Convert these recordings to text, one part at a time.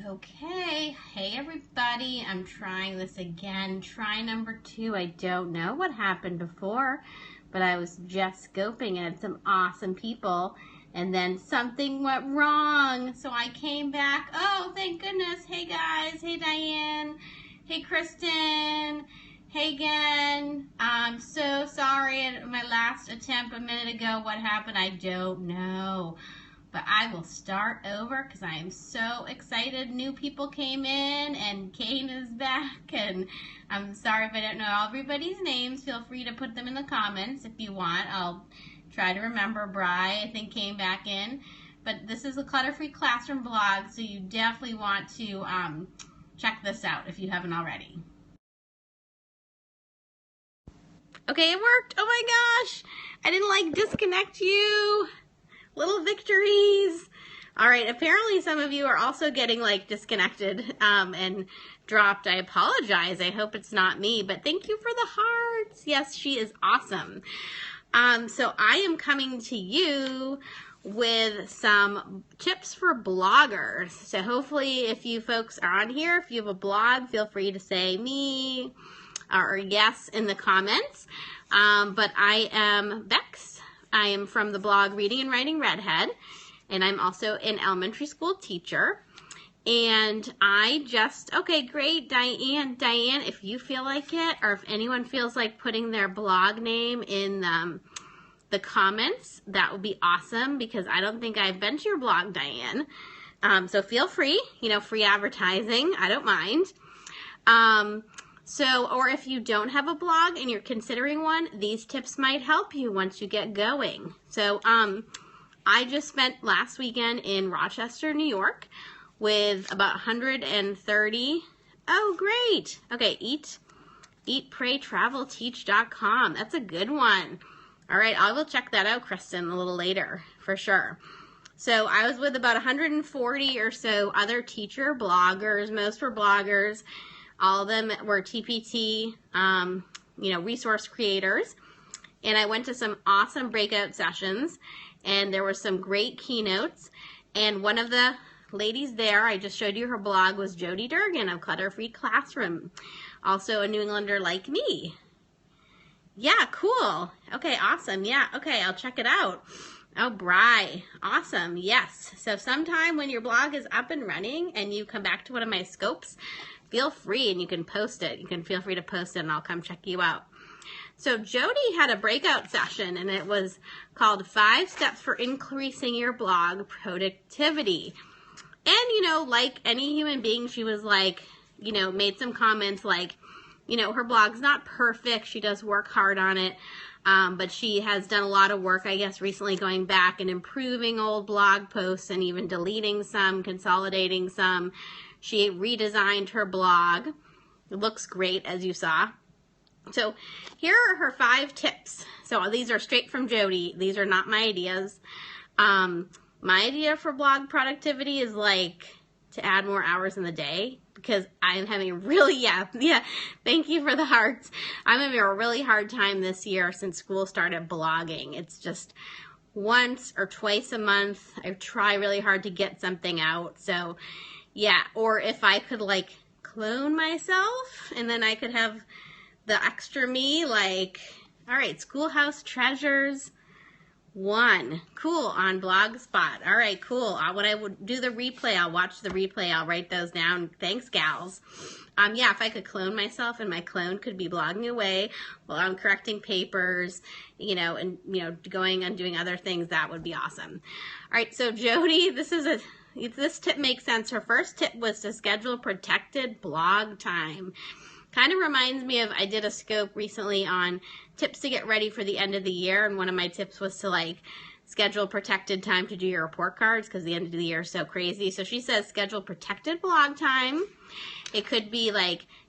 Okay, hey everybody, I'm trying this again. Try number 2. I don't know what happened before, but I was just scoping and had some awesome people, and then something went wrong. So I came back. Oh, thank goodness. Hey guys, hey Diane, hey Kristen, hey again. I'm so sorry at my last attempt a minute ago. What happened? I don't know. But I will start over because I am so excited. New people came in and Kane is back, and I'm sorry if I don't know everybody's names. Feel free to put them in the comments if you want. I'll try to remember. Bri, I think, came back in. But this is a clutter-free classroom blog, so you definitely want to check this out if you haven't already. Okay, it worked. Oh my gosh. I didn't disconnect you. Little victories. All right, apparently some of you are also getting disconnected and dropped. I apologize. I hope it's not me, but thank you for the hearts. Yes, she is awesome. So I am coming to you with some tips for bloggers. So hopefully if you folks are on here, if you have a blog, feel free to say me or yes in the comments. But I am Bex. I am from the blog Reading and Writing Redhead, and I'm also an elementary school teacher. And okay, great, Diane, if you feel like it, or if anyone feels like putting their blog name in the comments, that would be awesome, because I don't think I've been to your blog, Diane. So feel free, free advertising, I don't mind. Or if you don't have a blog and you're considering one, these tips might help you once you get going. So I just spent last weekend in Rochester, New York with about 130. Oh, great. Okay, eatpraytravelteach.com. That's a good one. All right, I will check that out, Kristen, a little later for sure. So I was with about 140 or so other teacher bloggers. Most were bloggers. All of them were TPT, resource creators. And I went to some awesome breakout sessions, and there were some great keynotes. And one of the ladies there, I just showed you her blog, was Jody Durgan of Clutter Free Classroom. Also a New Englander like me. Yeah, cool. Okay, awesome. Yeah, okay, I'll check it out. Oh, Bri, awesome. Yes. So sometime when your blog is up and running and you come back to one of my scopes, feel free, and you can post it. You can feel free to post it, and I'll come check you out. So Jody had a breakout session, and it was called 5 Steps for Increasing Your Blog Productivity. And, like any human being, she was made some comments her blog's not perfect. She does work hard on it. But she has done a lot of work, I guess, recently going back and improving old blog posts and even deleting some, consolidating some. She redesigned her blog. It looks great, as you saw. So here are her 5 tips. So these are straight from Jody. These are not my ideas. My idea for blog productivity is to add more hours in the day, because I'm having a really, thank you for the hearts. I'm having a really hard time this year since school started blogging. It's just once or twice a month. I try really hard to get something out. So yeah, or if I could clone myself and then I could have the extra me, all right, Schoolhouse Treasures 1, cool, on Blogspot. All right, cool. When I would do the replay, I'll watch the replay. I'll write those down. Thanks, gals. Yeah, if I could clone myself and my clone could be blogging away while I'm correcting papers, and going and doing other things, that would be awesome. All right, so Jody, this tip makes sense. Her first tip was to schedule protected blog time. Kind of reminds me of, I did a scope recently on tips to get ready for the end of the year, and one of my tips was to schedule protected time to do your report cards, because the end of the year is so crazy. So she says schedule protected blog time. It could be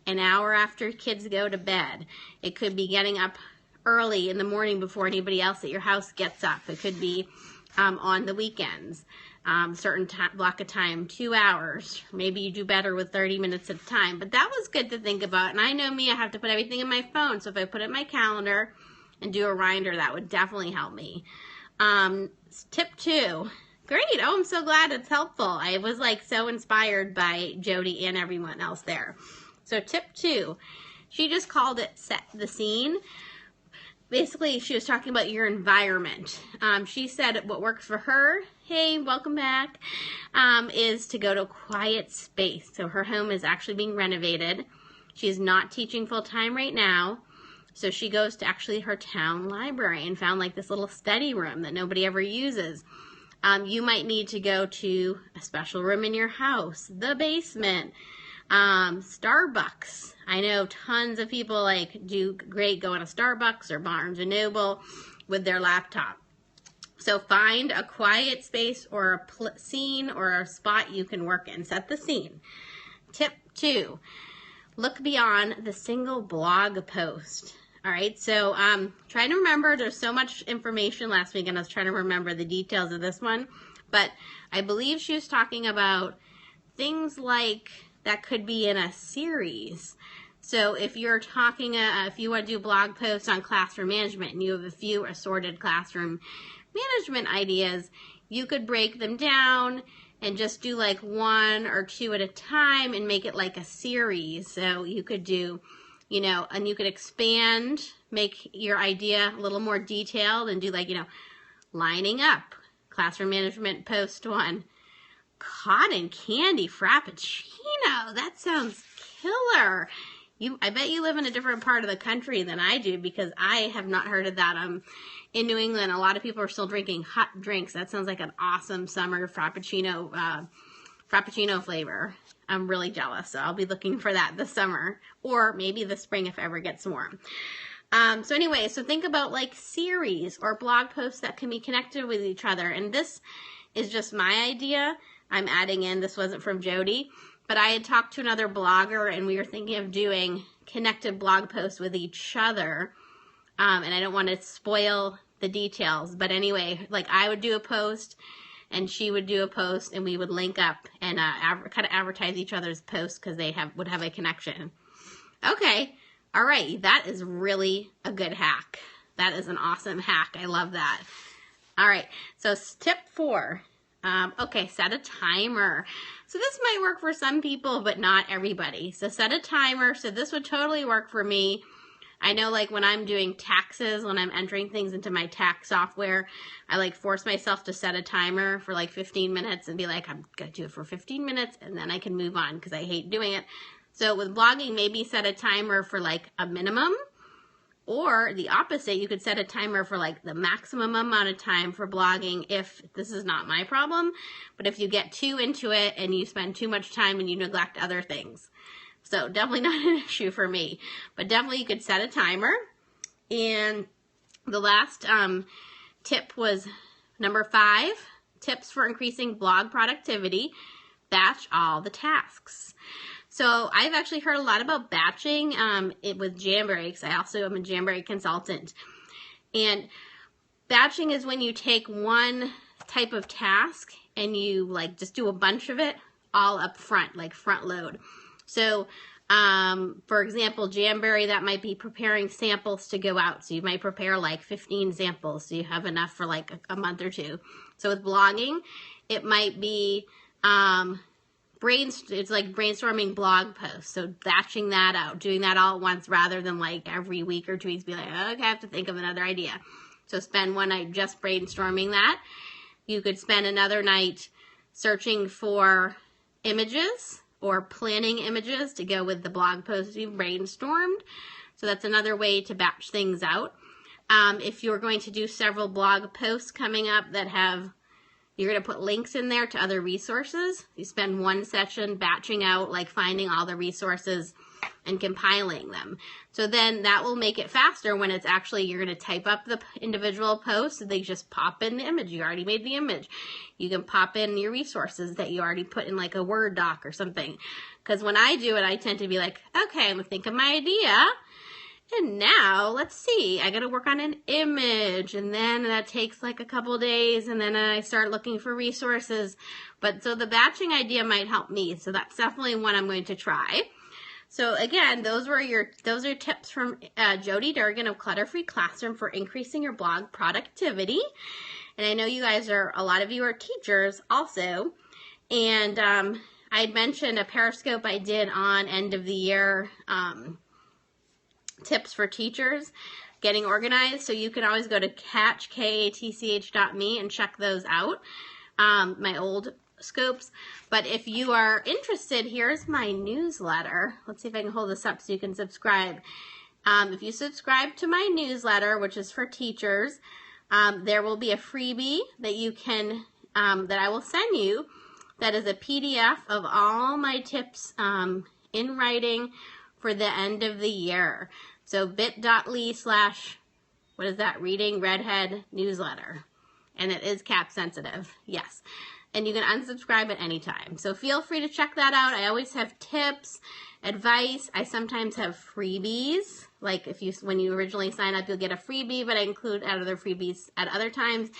an hour after kids go to bed. It could be getting up early in the morning before anybody else at your house gets up. It could be on the weekends. Certain block of time, 2 hours. Maybe you do better with 30 minutes at a time. But that was good to think about. And I know me, I have to put everything in my phone. So if I put it in my calendar and do a reminder, that would definitely help me. Tip 2, Great. Oh, I'm so glad it's helpful. I was like so inspired by Jody and everyone else there. So tip 2, she just called it set the scene. Basically, she was talking about your environment. She said what works for her, hey, welcome back, is to go to a quiet space. So her home is actually being renovated. She's not teaching full-time right now. So she goes to actually her town library and found like this little study room that nobody ever uses. You might need to go to a special room in your house, the basement, Starbucks. I know tons of people like do great going to Starbucks or Barnes & Noble with their laptop. So find a quiet space or a scene or a spot you can work in. Set the scene. Tip 2, look beyond the single blog post. All right, so trying to remember, there's so much information last week and I was trying to remember the details of this one, but I believe she was talking about things like that could be in a series. So if you're talking, if you want to do blog posts on classroom management and you have a few assorted classroom management ideas, you could break them down and just do like 1 or 2 at a time and make it like a series. So you could do, you know, and you could expand, make your idea a little more detailed and do like, you know, lining up, classroom management post 1, cotton candy frappuccino. That sounds killer. I bet you live in a different part of the country than I do because I have not heard of that. I'm in New England. A lot of people are still drinking hot drinks. That sounds like an awesome summer frappuccino flavor. I'm really jealous, so I'll be looking for that this summer or maybe this spring if it ever gets warm. So anyway, so think about like series or blog posts that can be connected with each other. And this is just my idea. I'm adding in, this wasn't from Jody, but I had talked to another blogger and we were thinking of doing connected blog posts with each other. And I don't want to spoil the details, but anyway, like I would do a post and she would do a post and we would link up and kind of advertise each other's posts because they would have a connection. Okay. All right. That is really a good hack. That is an awesome hack. I love that. All right. So tip 4. Okay, set a timer. So this might work for some people, but not everybody. So set a timer. So this would totally work for me. I know like when I'm doing taxes, when I'm entering things into my tax software, I like force myself to set a timer for like 15 minutes and be like, I'm going to do it for 15 minutes and then I can move on because I hate doing it. So with blogging, maybe set a timer for like a minimum. Or the opposite, you could set a timer for like the maximum amount of time for blogging if this is not my problem. But if you get too into it and you spend too much time and you neglect other things. So definitely not an issue for me. But definitely you could set a timer. And the last tip was number 5, tips for increasing blog productivity. Batch all the tasks. So I've actually heard a lot about batching with Jamberry because I also am a Jamberry consultant. And batching is when you take one type of task and you like just do a bunch of it all up front, like front load. So for example, Jamberry, that might be preparing samples to go out. So you might prepare like 15 samples so you have enough for like a month or 2. So with blogging, it might be it's like brainstorming blog posts. So batching that out, doing that all at once rather than like every week or 2 weeks be like, okay, I have to think of another idea. So spend one night just brainstorming that. You could spend another night searching for images or planning images to go with the blog posts you've brainstormed. So that's another way to batch things out. If you're going to do several blog posts coming up that you're going to put links in there to other resources. You spend one session batching out, like finding all the resources and compiling them. So then that will make it faster when it's actually, you're going to type up the individual posts and they just pop in the image. You already made the image. You can pop in your resources that you already put in like a Word doc or something. Because when I do it, I tend to be like, okay, I'm going to think of my idea. And now, let's see, I got to work on an image, and then that takes like a couple of days, and then I start looking for resources. But so the batching idea might help me, so that's definitely one I'm going to try. So again, those are tips from Jody Durgan of Clutter Free Classroom for increasing your blog productivity. And I know you guys a lot of you are teachers also. And I mentioned a Periscope I did on end of the year tips for teachers getting organized. So you can always go to katch.me and check those out, my old scopes. But if you are interested, here's my newsletter. Let's see if I can hold this up so you can subscribe. If you subscribe to my newsletter, which is for teachers, there will be a freebie that you can, that I will send you. That is a PDF of all my tips in writing for the end of the year. So bit.ly/, what is that, Reading Redhead newsletter. And it is cap sensitive, yes. And you can unsubscribe at any time. So feel free to check that out. I always have tips, advice. I sometimes have freebies. Like when you originally sign up, you'll get a freebie, but I include other freebies at other times.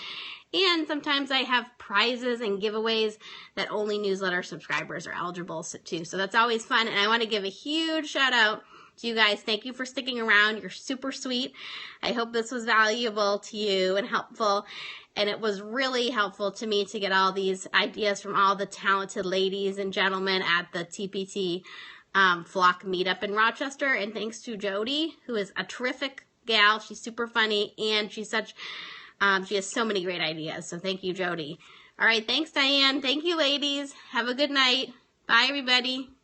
And sometimes I have prizes and giveaways that only newsletter subscribers are eligible to. So that's always fun. And I want to give a huge shout out to you guys. Thank you for sticking around. You're super sweet. I hope this was valuable to you and helpful. And it was really helpful to me to get all these ideas from all the talented ladies and gentlemen at the TPT flock meetup in Rochester. And thanks to Jody, who is a terrific gal. She's super funny, and she's such, she has so many great ideas. So thank you, Jody. All right, thanks, Diane. Thank you, ladies. Have a good night. Bye, everybody.